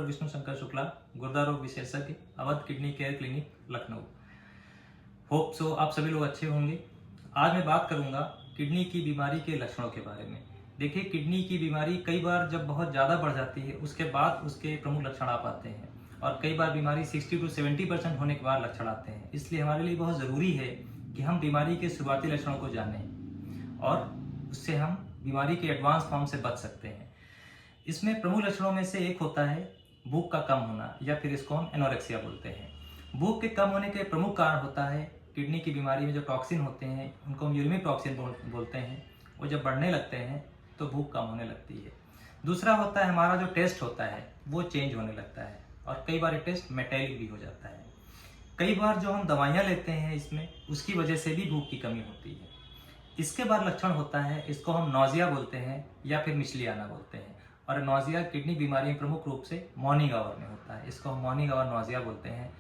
विष्णु शंकर शुक्ला, गुर्दा रोग विशेषज्ञ, Awadh kidney care clinic, Lucknow. Hope so आप सभी लोग अच्छे होंगे। आज मैं बात करूंगा किडनी की बीमारी के लक्षणों के बारे में। देखिए, किडनी की बीमारी कई बार जब बहुत ज़्यादा बढ़ जाती है उसके बाद उसके प्रमुख लक्षण आ पाते हैं, और कई बार बीमारी 60 to 70% होने के बाद लक्षण आते हैं। इसलिए हमारे लिए बहुत ज़रूरी है कि हम बीमारी के शुरुआती लक्षणों को जानें और उससे हम बीमारी के एडवांस फॉर्म से बच सकते हैं। इसमें प्रमुख लक्षणों में से एक होता है भूख का कम होना, या फिर इसको हम एनोरेक्सिया बोलते हैं। भूख के कम होने के प्रमुख कारण होता है किडनी की बीमारी में जो टॉक्सिन होते हैं, उनको हम यूरिमिक टॉक्सिन बोलते हैं, वो जब बढ़ने लगते हैं तो भूख कम होने लगती है। दूसरा होता है हमारा जो टेस्ट होता है वो चेंज होने लगता है, और कई बार ये टेस्ट मेटालिक भी हो जाता है। कई बार जो हम दवाइयाँ लेते हैं इसमें, उसकी वजह से भी भूख की कमी होती है। इसके बाद लक्षण होता है, इसको हम नौजिया बोलते हैं या फिर मिचली आना बोलते हैं। और नौजिया किडनी बीमारी में प्रमुख रूप से मॉर्निंग आवर में होता है, इसको हम मॉर्निंग आवर नौजिया बोलते हैं।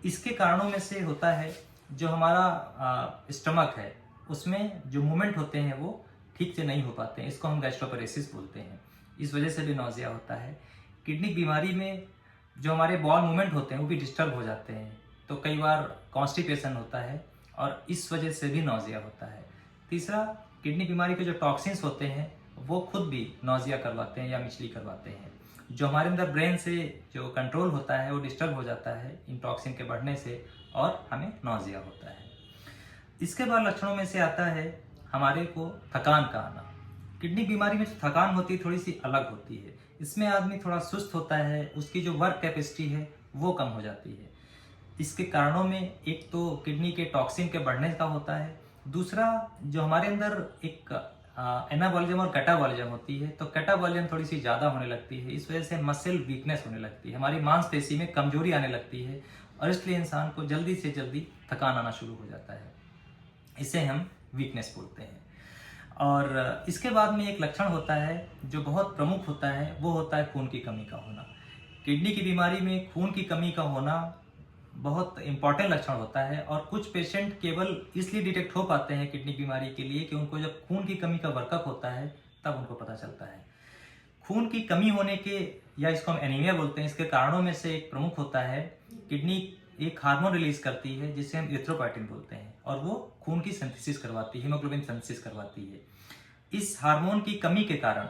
इसके कारणों में से होता है जो हमारा स्टमक है उसमें जो मूवमेंट होते हैं वो ठीक से नहीं हो पाते हैं, इसको हम गैस्ट्रोपरेसिस बोलते हैं। इस वजह से भी नौजिया होता है। किडनी बीमारी में जो हमारे बॉल मूवमेंट होते हैं वो भी डिस्टर्ब हो जाते हैं, तो कई बार कॉन्स्टिपेशन होता है और इस वजह से भी नौजिया होता है। तीसरा, किडनी बीमारी के जो टॉक्सिन्स होते हैं वो खुद भी नौजिया करवाते हैं या मिचली करवाते हैं। जो हमारे अंदर ब्रेन से जो कंट्रोल होता है वो डिस्टर्ब हो जाता है इन टॉक्सिन के बढ़ने से, और हमें नौजिया होता है। इसके बाद लक्षणों में से आता है हमारे को थकान का आना। किडनी बीमारी में जो थकान होती है थोड़ी सी अलग होती है। इसमें आदमी थोड़ा सुस्त होता है, उसकी जो वर्क कैपेसिटी है वो कम हो जाती है। इसके कारणों में एक तो किडनी के टॉक्सिन के बढ़ने का होता है, दूसरा जो हमारे अंदर एक एनाबॉलिज्म और कैटाबॉलिज्म होती है, तो कैटाबॉलिज्म थोड़ी सी ज़्यादा होने लगती है। इस वजह से मसल वीकनेस होने लगती है, हमारी मांसपेशी में कमजोरी आने लगती है, और इसलिए इंसान को जल्दी से जल्दी थकान आना शुरू हो जाता है। इसे हम वीकनेस बोलते हैं। और इसके बाद में एक लक्षण होता है जो बहुत प्रमुख होता है, वो होता है खून की कमी का होना। किडनी की बीमारी में खून की कमी का होना बहुत इंपॉर्टेंट लक्षण होता है, और कुछ पेशेंट केवल इसलिए डिटेक्ट हो पाते हैं किडनी बीमारी के लिए कि उनको जब खून की कमी का वर्कअप होता है तब उनको पता चलता है। खून की कमी होने के, या इसको हम एनीमिया बोलते हैं, इसके कारणों में से एक प्रमुख होता है किडनी एक हार्मोन रिलीज करती है जिसे हम इरिथ्रोपोएटिन बोलते हैं, और वो खून की सिंथेसिस करवाती है, हीमोग्लोबिन सिंथेसिस करवाती है। इस हार्मोन की कमी के कारण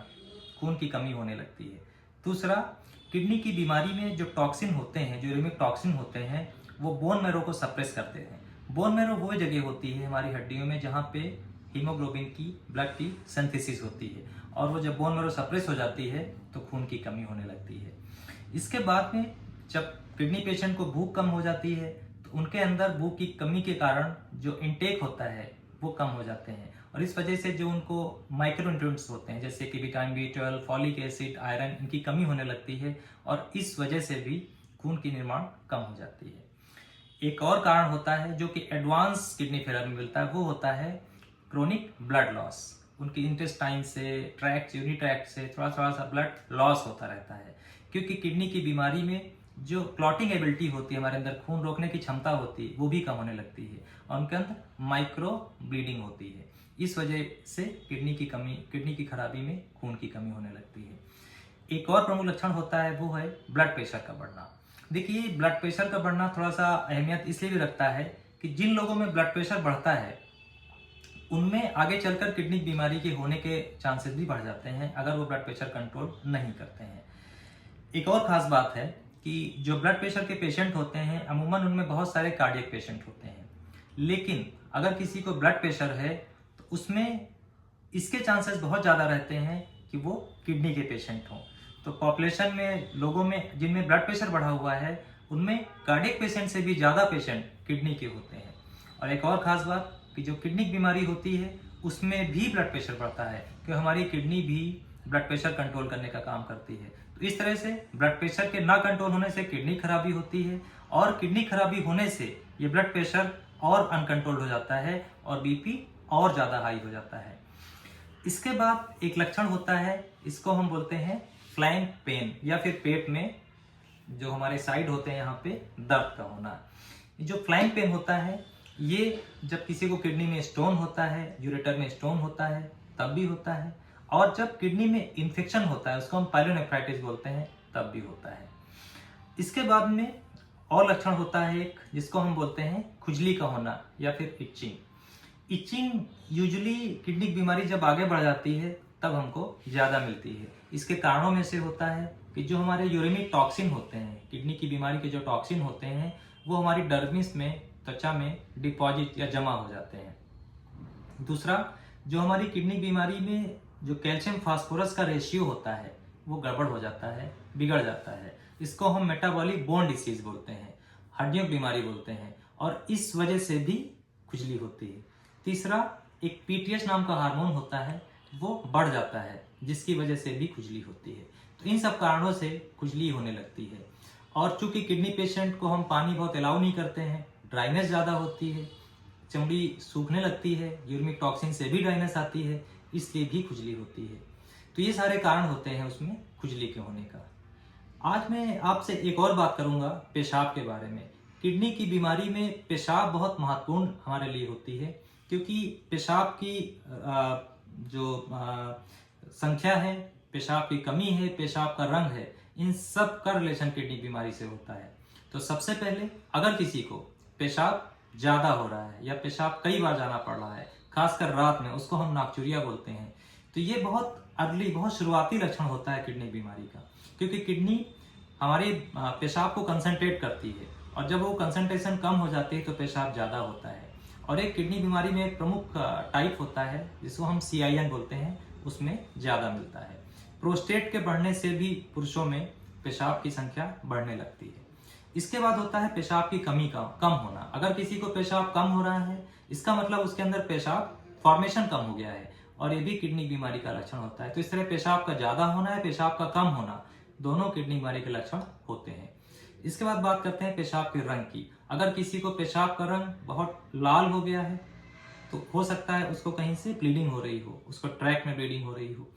खून की कमी होने लगती है। दूसरा, किडनी की बीमारी में जो टॉक्सिन होते हैं, जो यूरिमिक टॉक्सिन होते हैं, वो बोन मैरो को सप्रेस करते हैं। बोन मैरो वो जगह होती है हमारी हड्डियों में जहाँ पे हीमोग्लोबिन की, ब्लड की सिंथेसिस होती है, और वो जब बोन मैरो सप्रेस हो जाती है तो खून की कमी होने लगती है। इसके बाद में जब किडनी पेशेंट को भूख कम हो जाती है तो उनके अंदर भूख की कमी के कारण जो इंटेक होता है वो कम हो जाते हैं, और इस वजह से जो उनको माइक्रोन्यूट्रिएंट्स होते हैं जैसे कि vitamin B12, folic acid, iron, इनकी कमी होने लगती है, और इस वजह से भी खून की निर्माण कम हो जाती है। एक और कारण होता है जो कि एडवांस किडनी फेलियर में मिलता है, वो होता है क्रोनिक ब्लड लॉस। उनकी इंटेस्टाइन से, ट्रैक्ट, यूरिनरी ट्रैक्ट से थोड़ा थोड़ा सा ब्लड लॉस होता रहता है, क्योंकि किडनी की बीमारी में जो क्लॉटिंग एबिलिटी होती है, हमारे अंदर खून रोकने की क्षमता होती है, वो भी कम होने लगती है, और उनके अंदर माइक्रो ब्लीडिंग होती है। इस वजह से किडनी की खराबी में खून की कमी होने लगती है। एक और प्रमुख लक्षण होता है वो है ब्लड प्रेशर का बढ़ना। देखिए, ब्लड प्रेशर का बढ़ना थोड़ा सा अहमियत इसलिए भी रखता है कि जिन लोगों में ब्लड प्रेशर बढ़ता है उनमें आगे चलकर किडनी बीमारी के होने के चांसेस भी बढ़ जाते हैं अगर वो ब्लड प्रेशर कंट्रोल नहीं करते हैं। एक और खास बात है कि जो ब्लड प्रेशर के पेशेंट होते हैं अमूमन उनमें बहुत सारे कार्डियक पेशेंट होते हैं, लेकिन अगर किसी को ब्लड प्रेशर है तो उसमें इसके चांसेस बहुत ज़्यादा रहते हैं कि वो किडनी के पेशेंट हों। तो पॉपुलेशन में लोगों में जिनमें ब्लड प्रेशर बढ़ा हुआ है उनमें कार्डियक पेशेंट से भी ज़्यादा पेशेंट किडनी के होते हैं। और एक और ख़ास बात कि जो किडनी की बीमारी होती है उसमें भी ब्लड प्रेशर बढ़ता है, क्योंकि हमारी किडनी भी ब्लड प्रेशर कंट्रोल करने का काम करती है। तो इस तरह से ब्लड प्रेशर के ना कंट्रोल होने से किडनी खराबी होती है, और किडनी खराबी होने से ये ब्लड प्रेशर और अनकंट्रोल हो जाता है और बीपी और ज़्यादा हाई हो जाता है। इसके बाद एक लक्षण होता है, इसको हम बोलते हैं फ्लैंक पेन, या फिर पेट में जो हमारे साइड होते हैं यहाँ पे दर्द का होना। जो फ्लैंक पेन होता है ये जब किसी को किडनी में स्टोन होता है, यूरेटर में स्टोन होता है तब भी होता है, और जब किडनी में इन्फेक्शन होता है उसको हम पायलोनेफ्राइटिस बोलते हैं तब भी होता है। इसके बाद में और लक्षण होता है एक, जिसको हम बोलते हैं खुजली का होना या फिर इचिंग। इचिंग यूजुअली किडनी की बीमारी जब आगे बढ़ जाती है तब हमको ज़्यादा मिलती है। इसके कारणों में से होता है कि जो हमारे यूरिनिक टॉक्सिन होते हैं, किडनी की बीमारी के जो टॉक्सिन होते हैं, वो हमारी डर्मिस में, त्वचा में डिपॉजिट या जमा हो जाते हैं। दूसरा, जो हमारी किडनी बीमारी में जो कैल्शियम फास्फोरस का रेशियो होता है वो गड़बड़ हो जाता है, बिगड़ जाता है। इसको हम मेटाबॉलिक बोन डिसीज बोलते हैं, हड्डियों की बीमारी बोलते हैं, और इस वजह से भी खुजली होती है। तीसरा, एक पीटीएच नाम का हार्मोन होता है, वो बढ़ जाता है, जिसकी वजह से भी खुजली होती है। तो इन सब कारणों से खुजली होने लगती है। और चूंकि किडनी पेशेंट को हम पानी बहुत अलाउ नहीं करते हैं, ड्राइनेस ज़्यादा होती है, चमड़ी सूखने लगती है, यूरिनिक टॉक्सिन से भी ड्राइनेस आती है, इसलिए भी खुजली होती है। तो ये सारे कारण होते हैं उसमें खुजली के होने का। आज मैं आपसे एक और बात करूंगा पेशाब के बारे में। किडनी की बीमारी में पेशाब बहुत महत्वपूर्ण हमारे लिए होती है, क्योंकि पेशाब की जो संख्या है, पेशाब की कमी है, पेशाब का रंग है, इन सब का रिलेशन किडनी बीमारी से होता है। तो सबसे पहले अगर किसी को पेशाब ज़्यादा हो रहा है या पेशाब कई बार जाना पड़ रहा है, खासकर रात में, उसको हम नाकचुरिया बोलते हैं, तो ये बहुत अर्ली, बहुत शुरुआती लक्षण होता है किडनी बीमारी का। क्योंकि किडनी हमारे पेशाब को कंसंट्रेट करती है, और जब वो कंसंट्रेशन कम हो जाती है तो पेशाब ज़्यादा होता है। और एक किडनी बीमारी में एक प्रमुख टाइप होता है जिसको हम CIN बोलते हैं, उसमें ज़्यादा मिलता है। प्रोस्टेट के बढ़ने से भी पुरुषों में पेशाब की संख्या बढ़ने लगती है। इसके बाद होता है पेशाब की कमी का कम होना। अगर किसी को पेशाब कम हो रहा है, इसका मतलब उसके अंदर पेशाब फॉर्मेशन कम हो गया है, और ये भी किडनी बीमारी का लक्षण होता है। तो इस तरह पेशाब का ज़्यादा होना है, पेशाब का कम होना, दोनों किडनी बीमारी के लक्षण होते हैं। इसके बाद बात करते हैं पेशाब के रंग की। अगर किसी को पेशाब का रंग बहुत लाल हो गया है, तो हो सकता है उसको कहीं से ब्लीडिंग हो रही हो, उसको ट्रैक में ब्लीडिंग हो रही हो,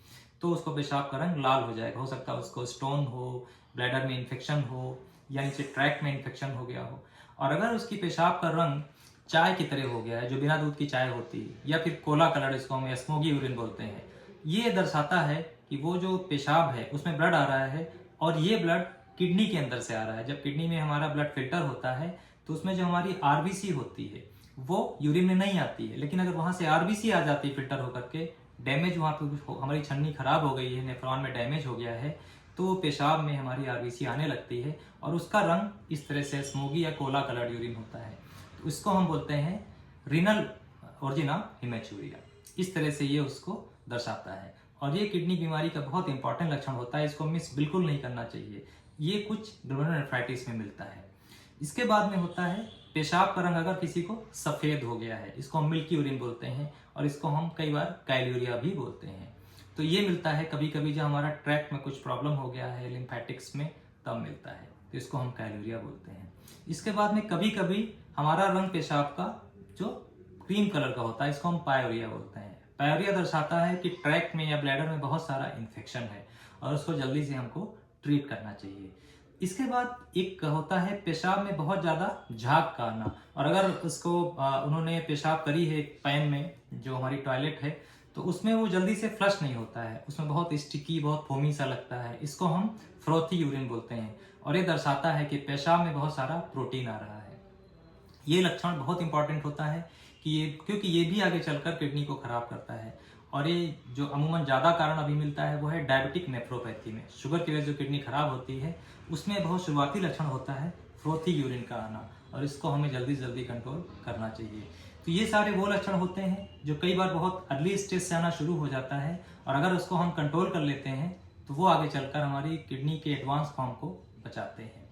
तो उसको पेशाब का रंग लाल हो जाएगा। हो सकता है उसको स्टोन हो, ब्लैडर में इन्फेक्शन हो, या नीचे ट्रैक में इन्फेक्शन हो गया हो। और अगर उसकी पेशाब का रंग चाय की तरह हो गया है, जो बिना दूध की चाय होती है, या फिर कोला कलर, इसको हम स्मोगी यूरिन बोलते हैं, ये दर्शाता है कि वो जो पेशाब है उसमें ब्लड आ रहा है, और ये ब्लड किडनी के अंदर से आ रहा है। जब किडनी में हमारा ब्लड फिल्टर होता है तो उसमें जो हमारी RBC होती है वो यूरिन में नहीं आती है, लेकिन अगर वहां से RBC आ जाती है फिल्टर होकर के, डैमेज वहां पे, हमारी छन्नी खराब हो गई है, नेफ्रॉन में डैमेज हो गया है, तो पेशाब में हमारी RBC आने लगती है, और उसका रंग इस तरह से स्मोगी या कोला कलर्ड यूरिन होता है। तो इसको हम बोलते हैं रीनल ऑरिजिन ऑफ हेमेचूरिया। इस तरह से ये उसको दर्शाता है, और ये किडनी बीमारी का बहुत इंपॉर्टेंट लक्षण होता है। इसको मिस बिल्कुल नहीं करना चाहिए। ये कुछ ग्लोमेरुलोनेफ्राइटिस में मिलता है। इसके बाद में होता है पेशाब का रंग अगर किसी को सफ़ेद हो गया है, इसको हम मिल्की यूरिन बोलते हैं, और इसको हम कई बार काइल्यूरिया भी बोलते हैं। तो ये मिलता है कभी कभी जब हमारा ट्रैक में कुछ प्रॉब्लम हो गया है, लिम्फेटिक्स में, तब मिलता है, तो इसको हम काइल्यूरिया बोलते हैं। इसके बाद में कभी कभी हमारा रंग पेशाब का जो क्रीम कलर का होता है, इसको हम पायोरिया बोलते हैं। पायोरिया दर्शाता है कि ट्रैक में या ब्लैडर में बहुत सारा इन्फेक्शन है, और उसको जल्दी से हमको ट्रीट करना चाहिए। इसके बाद एक होता है पेशाब में बहुत ज़्यादा झाग का आना, और अगर उसको उन्होंने पेशाब करी है एक पैन में, जो हमारी टॉयलेट है, तो उसमें वो जल्दी से फ्लश नहीं होता है, उसमें बहुत स्टिकी, बहुत फोमी सा लगता है, इसको हम फ्रोथी यूरिन बोलते हैं, और ये दर्शाता है कि पेशाब में बहुत सारा प्रोटीन आ रहा है। ये लक्षण बहुत इंपॉर्टेंट होता है कि क्योंकि ये भी आगे चलकर किडनी को खराब करता है। और ये जो अमूमन ज़्यादा कारण अभी मिलता है वो है डायबिटिक नेफ्रोपैथी में, शुगर की वजह से जो किडनी खराब होती है, उसमें बहुत शुरुआती लक्षण होता है फ्रोथी यूरिन का आना, और इसको हमें जल्दी से जल्दी कंट्रोल करना चाहिए। तो ये सारे वो लक्षण होते हैं जो कई बार बहुत अर्ली स्टेज से आना शुरू हो जाता है, और अगर उसको हम कंट्रोल कर लेते हैं तो वो आगे चलकर हमारी किडनी के एडवांस फॉर्म को बचाते हैं।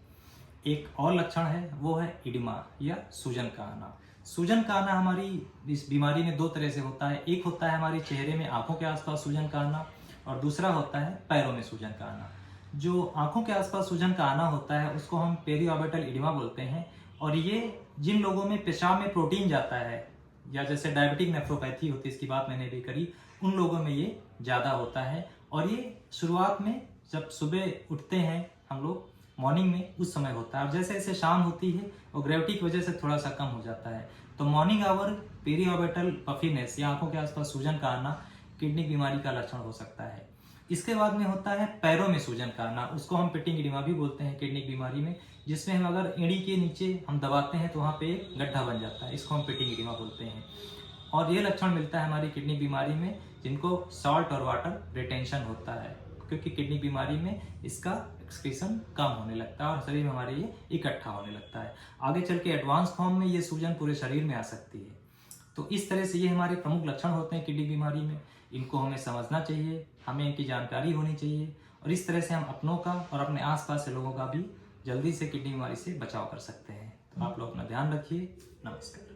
एक और लक्षण है, वो है इडिमा या सूजन का आना। सूजन का आना हमारी इस बीमारी में दो तरह से होता है। एक होता है हमारे चेहरे में, आंखों के आसपास सूजन का आना, और दूसरा होता है पैरों में सूजन का आना। जो आंखों के आसपास सूजन का आना होता है उसको हम पेरीऑर्बिटल इडिमा बोलते हैं, और ये जिन लोगों में पेशाब में प्रोटीन जाता है, या जैसे डायबिटिक नेफ्रोपैथी होती है, इसकी बात मैंने भी करी, उन लोगों में ये ज़्यादा होता है। और ये शुरुआत में जब सुबह उठते हैं हम लोग मॉर्निंग में, उस समय होता है, और जैसे जैसे शाम होती है वो ग्रेविटी की वजह से थोड़ा सा कम हो जाता है। तो मॉर्निंग आवर पेरीऑर्बिटल पफीनेस या आंखों के आसपास सूजन का आना किडनी बीमारी का लक्षण हो सकता है। इसके बाद में होता है पैरों में सूजन का आना, उसको हम पिटिंग एडिमा भी बोलते हैं किडनी की बीमारी में, जिसमें हम अगर एड़ी के नीचे हम दबाते हैं तो वहाँ पे एक गड्ढा बन जाता है, इसको हम पिटिंग एडिमा बोलते हैं। और ये लक्षण मिलता है हमारी किडनी बीमारी में जिनको सॉल्ट और वाटर रिटेंशन होता है, क्योंकि किडनी बीमारी में इसका एक्सक्रीशन कम होने लगता है और शरीर में हमारे ये इकट्ठा होने लगता है। आगे चल के एडवांस फॉर्म में ये सूजन पूरे शरीर में आ सकती है। तो इस तरह से ये हमारे प्रमुख लक्षण होते हैं किडनी बीमारी में, इनको हमें समझना चाहिए, हमें इनकी जानकारी होनी चाहिए और इस तरह से हम अपनों का और अपने आसपास के लोगों का भी जल्दी से किडनी बीमारी से बचाव कर सकते हैं। तो आप लोग अपना ध्यान रखिए। नमस्कार।